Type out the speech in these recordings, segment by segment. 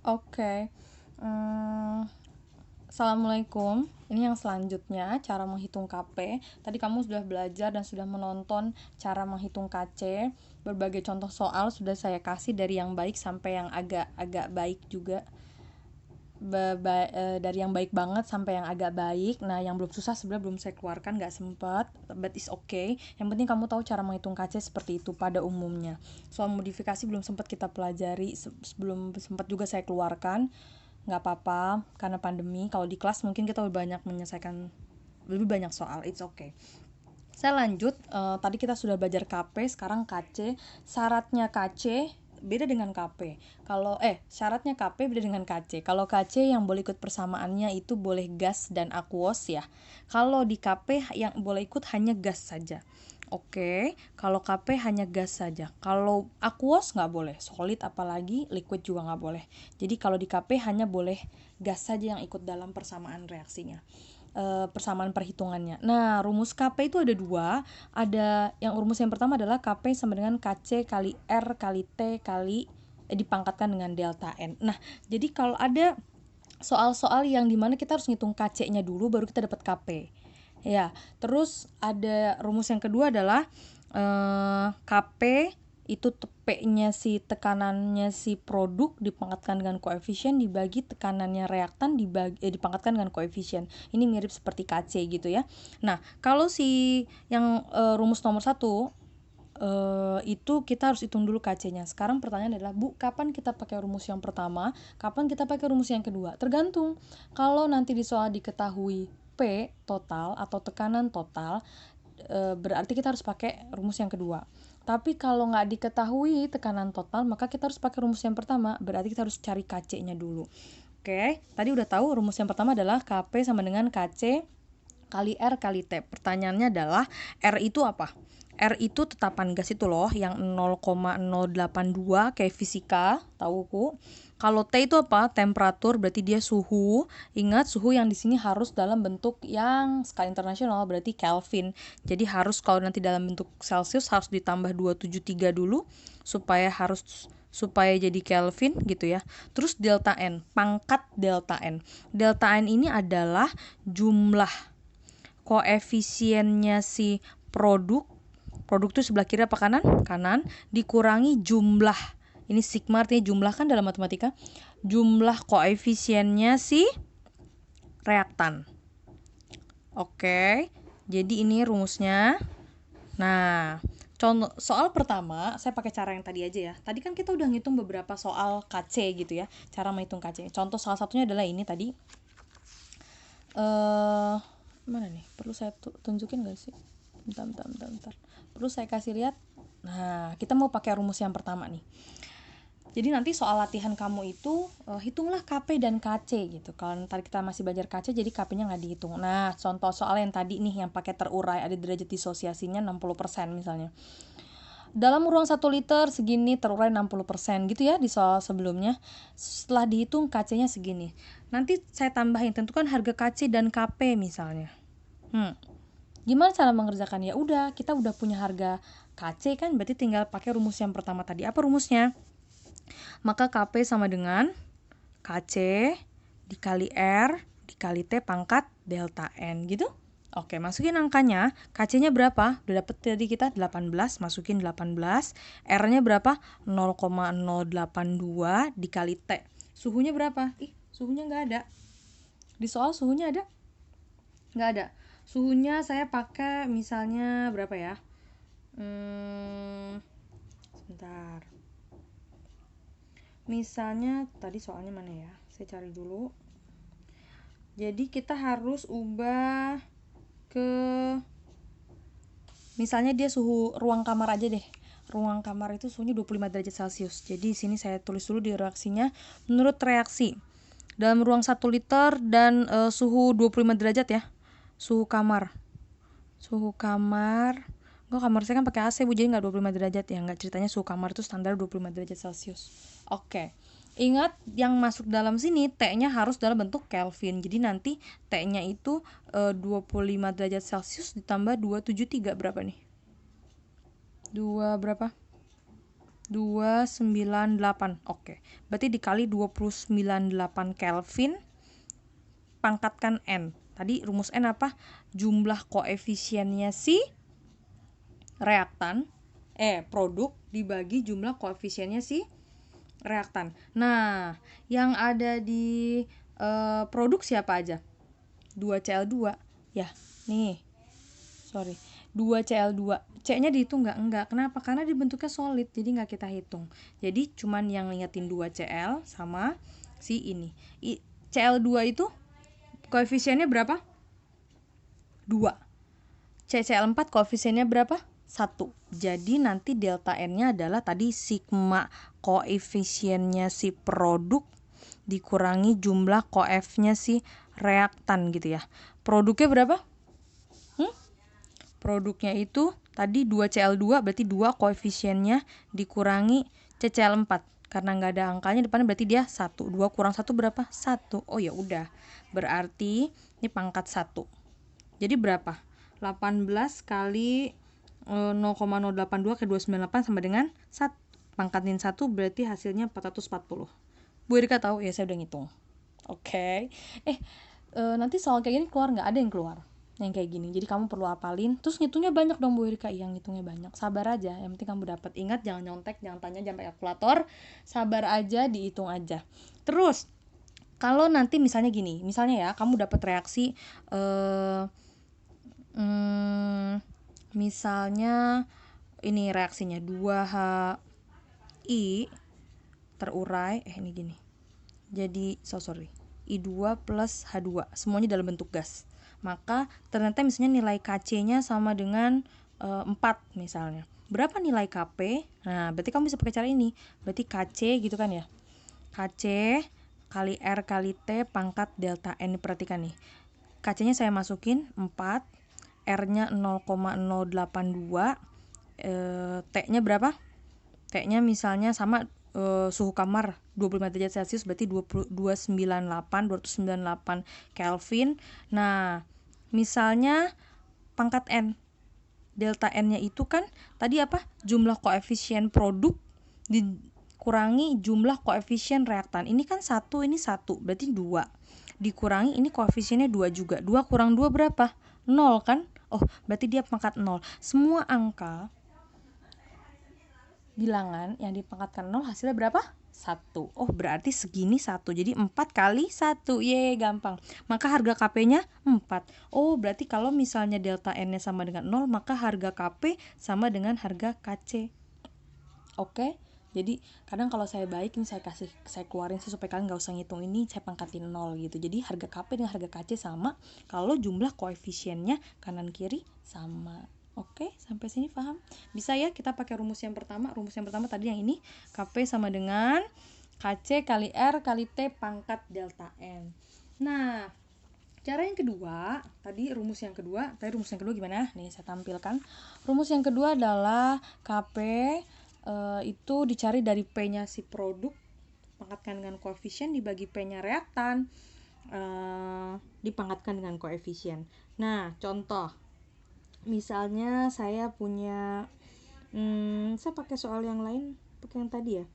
Oke. Hmm, Assalamualaikum. Ini yang selanjutnya cara menghitung KP. Tadi kamu sudah belajar dan sudah menonton cara menghitung KC. Berbagai contoh soal sudah saya kasih dari yang baik sampai yang agak baik juga. Dari yang baik banget sampai yang agak baik. Nah, yang belum susah sebenarnya belum saya keluarkan, nggak sempat, but it's okay. Yang penting kamu tahu cara menghitung KC seperti itu pada umumnya. Soal modifikasi belum sempat kita pelajari, belum sempat juga saya keluarkan. Nggak apa-apa, karena pandemi. Kalau di kelas mungkin kita lebih banyak menyelesaikan lebih banyak soal, it's okay. Saya lanjut, tadi kita sudah belajar KP, sekarang KC. Syaratnya KC beda dengan KP. Syaratnya KP beda dengan KC. Kalau KC yang boleh ikut persamaannya itu boleh gas dan aquos ya. Kalau di KP yang boleh ikut hanya gas saja. Oke, kalau KP hanya gas saja. Kalau aquos nggak boleh, solid apalagi liquid juga nggak boleh. Jadi kalau di KP hanya boleh gas saja yang ikut dalam persamaan reaksinya. Persamaan perhitungannya. Nah, rumus KP itu ada dua. Ada rumus yang pertama adalah KP sama dengan KC kali R kali T kali dipangkatkan dengan delta N. Nah, jadi kalau ada soal-soal yang dimana kita harus ngitung KC-nya dulu baru kita dapat KP. Ya, terus ada rumus yang kedua adalah KP itu P-nya si tekanannya si produk dipangkatkan dengan koefisien dibagi tekanannya reaktan dipangkatkan dengan koefisien. Ini mirip seperti KC gitu ya. Nah, kalau si yang rumus nomor 1 itu kita harus hitung dulu KC-nya. Sekarang pertanyaan adalah, Bu, kapan kita pakai rumus yang pertama? Kapan kita pakai rumus yang kedua? Tergantung. Kalau nanti di soal diketahui P total atau tekanan total, berarti kita harus pakai rumus yang kedua. Tapi kalau nggak diketahui tekanan total, maka kita harus pakai rumus yang pertama. Berarti kita harus cari KC-nya dulu. Oke, tadi udah tahu rumus yang pertama adalah KP sama dengan KC kali R kali T. Pertanyaannya adalah R itu apa? R itu tetapan gas itu loh, yang 0,082 kayak fisika, tahu ku. Kalau T itu apa? Temperatur, berarti dia suhu. Ingat, suhu yang di sini harus dalam bentuk yang skala internasional, berarti Kelvin. Jadi harus kalau nanti dalam bentuk Celsius harus ditambah 273 dulu supaya jadi Kelvin gitu ya. Terus delta N, pangkat delta N. Delta N ini adalah jumlah koefisiennya si produk itu sebelah kiri apa kanan? Kanan, dikurangi jumlah. Ini sigma artinya jumlah kan dalam matematika. Jumlah koefisiennya si reaktan. Oke, jadi ini rumusnya. Nah, contoh soal pertama saya pakai cara yang tadi aja ya. Tadi kan kita udah ngitung beberapa soal KC gitu ya, cara menghitung KC. Contoh salah satunya adalah ini tadi. Mana nih? Perlu saya tunjukin gak sih? Bentar. Perlu saya kasih lihat. Nah, kita mau pakai rumus yang pertama nih. Jadi nanti soal latihan kamu itu hitunglah KP dan KC gitu. Kalau tadi kita masih belajar KC, jadi KP-nya nggak dihitung. Nah, contoh soal yang tadi nih yang pakai terurai, ada derajat disosiasinya 60% misalnya. Dalam ruang 1 liter segini terurai 60% gitu ya di soal sebelumnya. Setelah dihitung KC-nya segini. Nanti saya tambahin, tentukan harga KC dan KP misalnya. Gimana cara mengerjakannya? Udah, kita udah punya harga KC kan, berarti tinggal pakai rumus yang pertama tadi. Apa rumusnya? Maka KP sama dengan KC dikali R dikali T pangkat delta N gitu. Oke, masukin angkanya. KC-nya berapa? Udah dapet tadi kita 18, masukin 18. R-nya berapa? 0,082 dikali T. Suhunya berapa? Suhunya nggak ada. Di soal suhunya ada? Nggak ada. Suhunya saya pakai misalnya berapa ya? Sebentar. Misalnya tadi soalnya mana ya? Saya cari dulu. Jadi kita harus ubah ke misalnya dia suhu ruang kamar aja deh. Ruang kamar itu suhunya 25 derajat Celcius. Jadi sini saya tulis dulu di reaksinya menurut reaksi. Dalam ruang 1 liter dan suhu 25 derajat ya. Suhu kamar. Enggak, kamar saya kan pakai AC Bu, jadi enggak 25 derajat ya. Enggak, ceritanya suhu kamar itu standar 25 derajat Celcius. Oke. Ingat yang masuk dalam sini T-nya harus dalam bentuk Kelvin. Jadi nanti T-nya itu 25 derajat Celcius ditambah 273 berapa nih? 2 berapa? 298. Oke. Berarti dikali 298 Kelvin pangkatkan N. Tadi rumus N apa? Jumlah koefisiennya si reaktan produk dibagi jumlah koefisiennya si reaktan. Nah, yang ada di produk siapa aja? 2Cl2. Ya, nih. Sorry. 2Cl2. C-nya dihitung nggak? Enggak. Kenapa? Karena dibentuknya solid, jadi nggak kita hitung. Jadi cuman yang ngingetin 2Cl sama si ini. Cl2 itu koefisiennya berapa? 2. CCl4 koefisiennya berapa? 1. Jadi nanti delta N-nya adalah tadi sigma koefisiennya si produk dikurangi jumlah koef-nya si reaktan gitu ya. Produknya berapa? Produknya itu tadi 2Cl2 berarti 2 koefisiennya dikurangi CCl4. Karena nggak ada angkanya depannya berarti dia 1. 2 kurang 1 berapa? 1. Oh ya udah. Berarti ini pangkat 1. Jadi berapa? 18 kali 0,082 ke 298 sama dengan 1. Pangkatin 1 berarti hasilnya 440. Bu Erika tahu? Ya saya udah ngitung. Oke. Nanti soal kayak gini keluar nggak? Ada yang keluar yang kayak gini. Jadi kamu perlu hafalin. Terus ngitungnya banyak dong Bu Erika. Yang ngitungnya banyak. Sabar aja. Yang penting kamu dapat. Ingat jangan nyontek, jangan tanya, jangan pakai kalkulator. Sabar aja, dihitung aja. Terus kalau nanti misalnya gini, misalnya ya kamu dapat reaksi misalnya ini reaksinya 2HI terurai ini gini. Jadi sorry. I2 plus H2 semuanya dalam bentuk gas. Maka ternyata misalnya nilai Kc-nya sama dengan 4 misalnya. Berapa nilai Kp? Nah, berarti kamu bisa pakai cara ini. Berarti Kc gitu kan ya. Kc kali R kali T pangkat delta N. Perhatikan nih. Kc-nya saya masukin 4, R-nya 0,082, T-nya berapa? T-nya misalnya sama suhu kamar 25 derajat Celcius berarti 298 Kelvin. Nah, misalnya pangkat N. Delta N-nya itu kan tadi apa? Jumlah koefisien produk dikurangi jumlah koefisien reaktan. Ini kan 1, ini 1, berarti 2. Dikurangi ini koefisiennya 2 juga. 2 kurang 2 berapa? 0 kan? Oh, berarti dia pangkat 0. Semua angka bilangan yang dipangkatkan 0 hasilnya berapa? 1. Oh, berarti segini 1. Jadi 4 kali 1. Ye, gampang. Maka harga Kp-nya 4. Oh, berarti kalau misalnya delta N-nya sama dengan 0, maka harga Kp sama dengan harga Kc. Oke? Jadi kadang kalau saya baik ini saya keluarin sih supaya kalian nggak usah ngitung ini, saya pangkatin 0 gitu. Jadi harga Kp dengan harga Kc sama kalau jumlah koefisiennya kanan kiri sama. Oke, sampai sini paham? Bisa ya kita pakai rumus yang pertama. Rumus yang pertama tadi yang ini, Kp sama dengan Kc kali R kali T pangkat delta N. Nah, cara yang kedua, tadi rumus yang kedua gimana? Nih saya tampilkan. Rumus yang kedua adalah Kp itu dicari dari P-nya si produk, pangkatkan dengan koefisien dibagi P-nya reaktan, dipangkatkan dengan koefisien. Nah, contoh. Misalnya saya punya saya pakai soal yang lain, pakai yang tadi ya.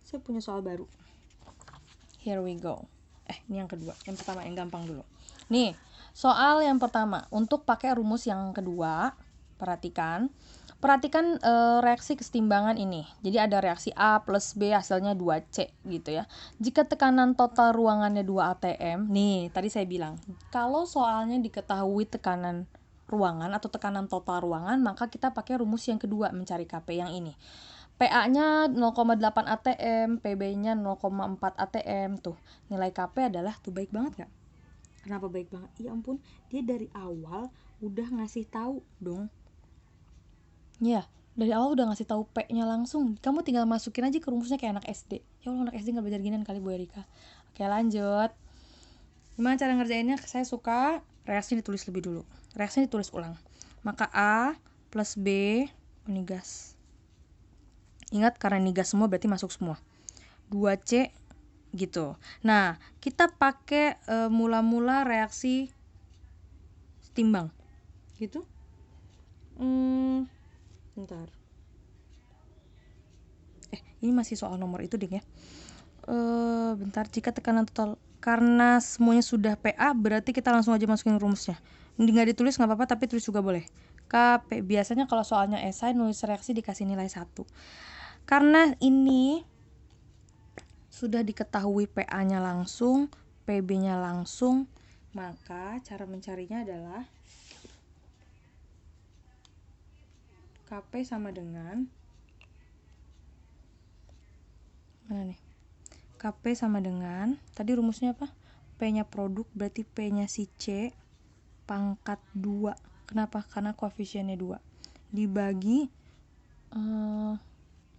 Saya punya soal baru. Here we go. Ini yang kedua. Yang pertama yang gampang dulu. Nih, soal yang pertama. Untuk pakai rumus yang kedua, perhatikan reaksi kesetimbangan ini. Jadi ada reaksi A plus B hasilnya 2C gitu ya. Jika tekanan total ruangannya 2 atm, nih tadi saya bilang, kalau soalnya diketahui tekanan ruangan atau tekanan total ruangan, maka kita pakai rumus yang kedua mencari Kp yang ini. PA-nya 0,8 atm, PB-nya 0,4 atm. Tuh, nilai Kp adalah tuh baik banget gak? Kenapa baik banget? Ya ampun, dia dari awal udah ngasih tahu dong. Ya, dari awal udah ngasih tahu P-nya langsung. Kamu tinggal masukin aja ke rumusnya kayak anak SD. Ya Allah, anak SD nggak belajar ginian kali Bu Erika. Oke, lanjut. Gimana cara ngerjainnya? Saya suka reaksi ditulis lebih dulu. Reaksi ditulis ulang. Maka A plus B, ini gas. Ingat karena ini gas semua berarti masuk semua. 2C gitu. Nah, kita pakai mula-mula reaksi timbang. Gitu. Bentar. Ini masih soal nomor itu deh ya. Bentar, jika tekanan total, karena semuanya sudah PA berarti kita langsung aja masukin rumusnya. Ini nggak ditulis nggak apa-apa, tapi tulis juga boleh. KP, biasanya kalau soalnya esai nulis reaksi dikasih nilai 1. Karena ini sudah diketahui PA-nya langsung, PB-nya langsung, maka cara mencarinya adalah KP sama dengan, mana nih? KP sama dengan, tadi rumusnya apa? P-nya produk, berarti P-nya si C pangkat 2. Kenapa? Karena koefisiennya 2. Dibagi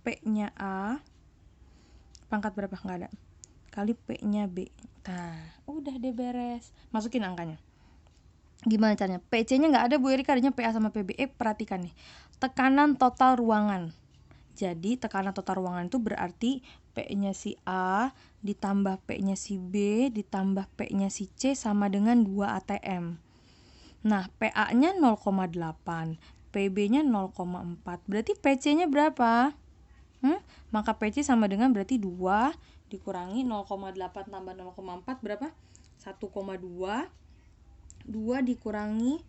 P-nya A pangkat berapa? Nggak ada. Kali P-nya B. Nah, udah deh beres. Masukin angkanya. Gimana caranya? PC-nya nggak ada, Bu Erika, adanya PA sama PB. Perhatikan nih. Tekanan total ruangan. Jadi tekanan total ruangan itu berarti P-nya si A ditambah P-nya si B ditambah P-nya si C sama dengan 2 atm. Nah, PA-nya 0,8, PB-nya 0,4. Berarti PC-nya berapa? Maka PC sama dengan berarti 2 dikurangi 0,8 tambah 0,4 berapa? 1,2. 2 dikurangi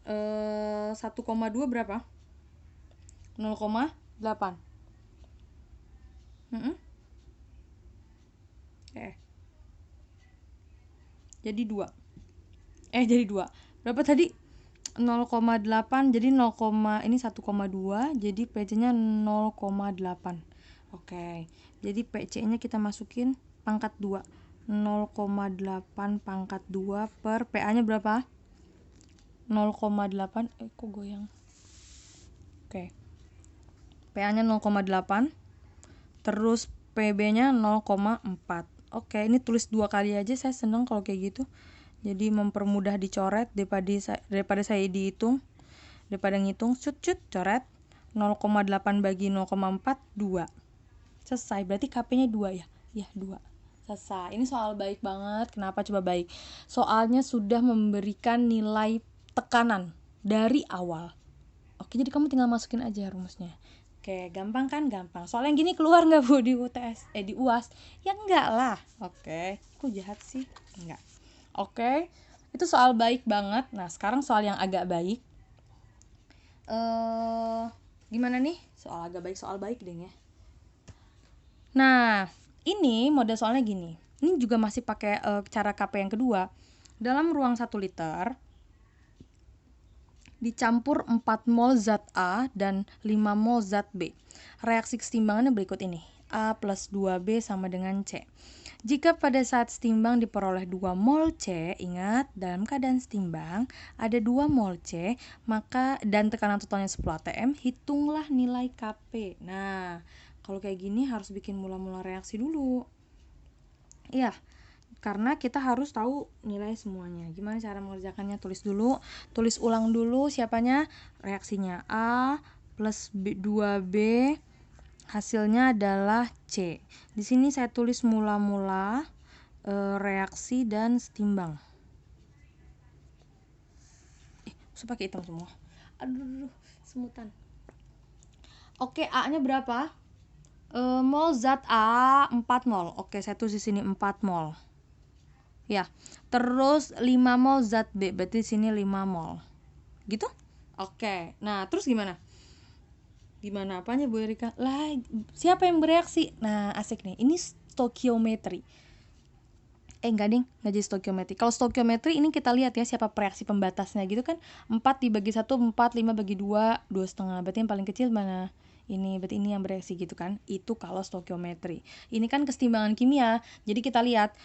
1,2 berapa? 0,8. Jadi 2. Jadi 2. Berapa tadi? 0,8 jadi 0, ini 1,2 jadi PC-nya 0,8. Oke. Jadi PC-nya kita masukin pangkat 2. 0,8 pangkat 2 per PA-nya berapa? 0,8. Kok goyang? Oke. PA-nya 0,8. Terus PB-nya 0,4. Oke, ini tulis 2 kali aja, saya seneng kalau kayak gitu. Jadi mempermudah dicoret daripada saya dihitung. Daripada ngitung, cut coret. 0,8 bagi 0,4 2. Selesai. Berarti KP-nya 2 ya? Ya, 2. Selesai. Ini soal baik banget. Kenapa coba baik? Soalnya sudah memberikan nilai tekanan dari awal. Oke, jadi kamu tinggal masukin aja rumusnya. Oke, gampang kan? Gampang. Soal yang gini keluar nggak, Bu, di UTS? Di UAS? Ya enggak lah. Oke, aku jahat sih? Enggak. Oke, itu soal baik banget. Nah, sekarang soal yang agak baik. Gimana nih? Soal baik deh ya. Nah, ini model soalnya gini. Ini juga masih pakai cara KP yang kedua. Dalam ruang 1 liter dicampur 4 mol zat A dan 5 mol zat B. Reaksi kesetimbangannya berikut ini. A plus 2B sama dengan C. Jika pada saat setimbang diperoleh 2 mol C, ingat dalam keadaan setimbang ada 2 mol C, maka dan tekanan totalnya 10 atm, hitunglah nilai KP. Nah, kalau kayak gini harus bikin mula-mula reaksi dulu. Iya, karena kita harus tahu nilai semuanya. Gimana cara mengerjakannya? Tulis ulang dulu siapanya? Reaksinya A plus 2B, hasilnya adalah C. Di sini saya tulis mula-mula reaksi dan setimbang. Usah pakai hitam semua. Aduh, semutan. Oke, A-nya berapa? Mol zat A 4 mol. Oke, saya tulis di sini 4 mol. Ya. Terus 5 mol zat B, berarti di sini 5 mol. Gitu? Oke. Nah, terus gimana? Gimana apanya, Bu Erika? Lah, siapa yang bereaksi? Nah, asik nih. Ini stokiometri. Enggak ding, nggak jadi stokiometri. Kalau stokiometri ini kita lihat ya siapa reaksi pembatasnya gitu kan. 4 dibagi 1, 4, 5 bagi 2, 2,5. Berarti yang paling kecil mana? Ini, berarti ini yang bereaksi gitu kan. Itu kalau stokiometri. Ini kan kesetimbangan kimia. Jadi kita lihat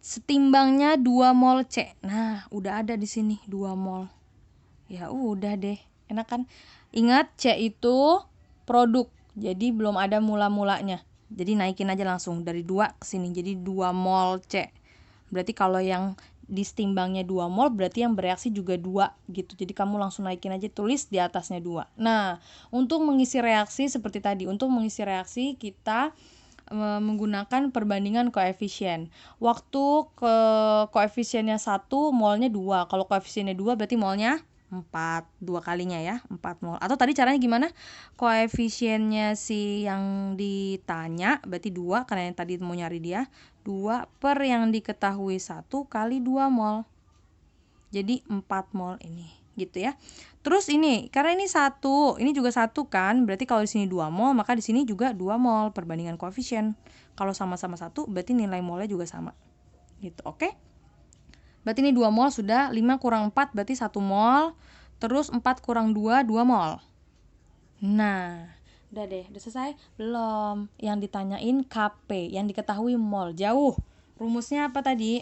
setimbangnya 2 mol C. Nah, udah ada di sini 2 mol. Ya udah deh, enak kan? Ingat C itu produk. Jadi belum ada mula-mulanya. Jadi naikin aja langsung dari 2 ke sini. Jadi 2 mol C. Berarti kalau yang disetimbangnya 2 mol berarti yang bereaksi juga 2 gitu. Jadi kamu langsung naikin aja, tulis di atasnya 2. Nah, untuk mengisi reaksi seperti tadi, untuk mengisi reaksi kita menggunakan perbandingan koefisien. Waktu ke koefisiennya 1, molnya 2. Kalau koefisiennya 2 berarti molnya 4, 2 kalinya ya, 4 mol. Atau tadi caranya gimana? Koefisiennya si yang ditanya berarti 2, karena yang tadi mau nyari dia 2 per yang diketahui 1 kali 2 mol. Jadi 4 mol ini, gitu ya. Terus ini, karena ini 1, ini juga 1 kan, berarti kalau di sini 2 mol, maka di sini juga 2 mol perbandingan koefisien. Kalau sama-sama 1, berarti nilai molnya juga sama. Gitu, oke? Berarti ini 2 mol sudah, 5 kurang 4 berarti 1 mol, terus 4 kurang 2, 2 mol. Nah, udah deh, udah selesai? Belum. Yang ditanyain Kp, yang diketahui mol, jauh. Rumusnya apa tadi?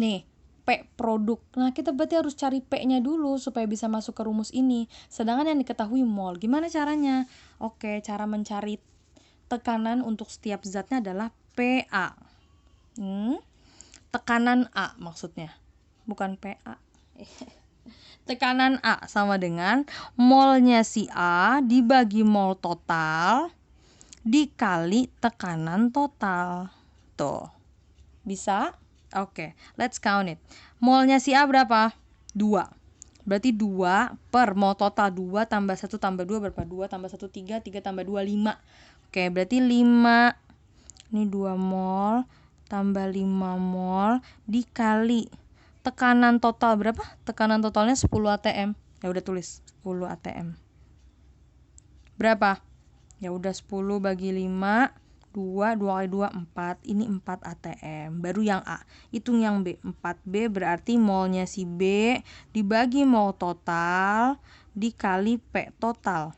Nih, P produk. Nah, kita berarti harus cari P-nya dulu supaya bisa masuk ke rumus ini. Sedangkan yang diketahui mol, gimana caranya? Oke, cara mencari tekanan untuk setiap zatnya adalah PA. Tekanan A maksudnya, bukan PA. Tekanan A sama dengan molnya si A dibagi mol total dikali tekanan total. Tuh. Bisa? Oke, let's count it. Molnya si A berapa? 2. Berarti 2 per mol total 2 tambah 1 tambah 2 berapa? 2 tambah 1 3, 3 tambah 2 5. Oke, berarti 5. Ini 2 mol tambah 5 mol dikali tekanan total berapa? Tekanan totalnya 10 atm. Ya udah tulis 10 atm. Berapa? Ya udah 10 bagi 5, 2 kali 2 4. Ini 4 atm. Baru yang A. Hitung yang B. 4B berarti molnya si B dibagi mol total dikali P total.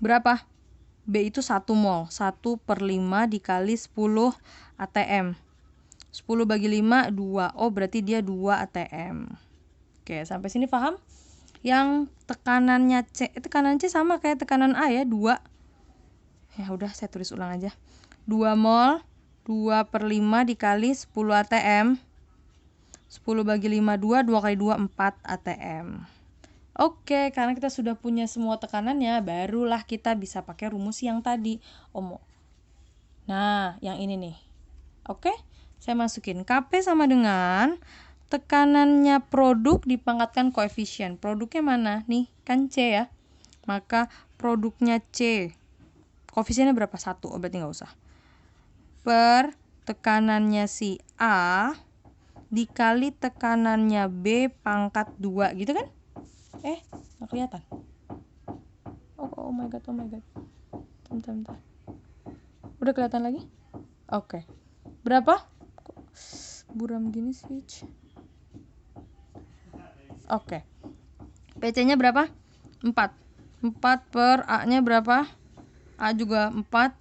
Berapa? B itu 1 mol. 1 per 5 dikali 10 atm. 10 bagi 5, 2. Oh, berarti dia 2 atm. Oke, sampai sini paham? Yang tekanannya C, tekanan C sama kayak tekanan A ya, 2. Ya udah, saya tulis ulang aja. 2 mol, 2 per 5 dikali 10 atm. 10 bagi 5, 2. 2 kali 2, 4 atm. Oke, karena kita sudah punya semua tekanannya, barulah kita bisa pakai rumus yang tadi. Nah, yang ini nih. Oke, saya masukin Kp sama dengan tekanannya produk dipangkatkan koefisien. Produknya mana? Nih, kan C ya. Maka produknya C. Koefisiennya berapa? 1. Oh, berarti nggak usah. Per tekanannya si A dikali tekanannya B pangkat 2. Gitu kan? Nggak kelihatan. Oh my god. Bentar. Udah kelihatan lagi? Oke. Berapa? Kok buram gini sih? Oke. PC-nya berapa? 4. 4 per A-nya berapa? A juga 4.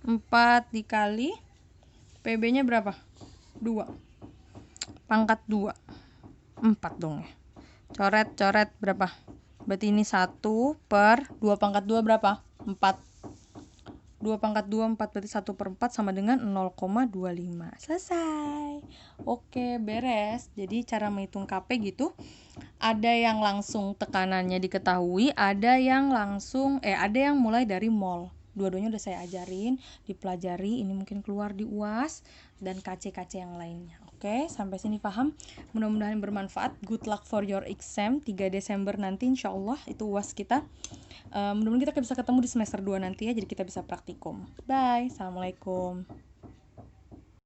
4 dikali PB-nya berapa? 2. Pangkat 2. 4 dong ya. Coret berapa? Berarti ini 1 per 2 pangkat 2 berapa? 4. 2 pangkat 2, 4 berarti 1 per 4 sama dengan 0,25. Selesai. Oke, beres. Jadi cara menghitung Kp gitu. Ada yang langsung tekanannya diketahui, ada yang mulai dari mol. Dua-duanya udah saya ajarin, dipelajari. Ini mungkin keluar di UAS dan KC-KC yang lainnya. Oke, sampai sini paham? Mudah-mudahan bermanfaat. Good luck for your exam 3 Desember nanti, insya Allah itu UAS kita. Mudah-mudahan kita bisa ketemu di semester 2 nanti ya, jadi kita bisa praktikum. Bye, assalamualaikum.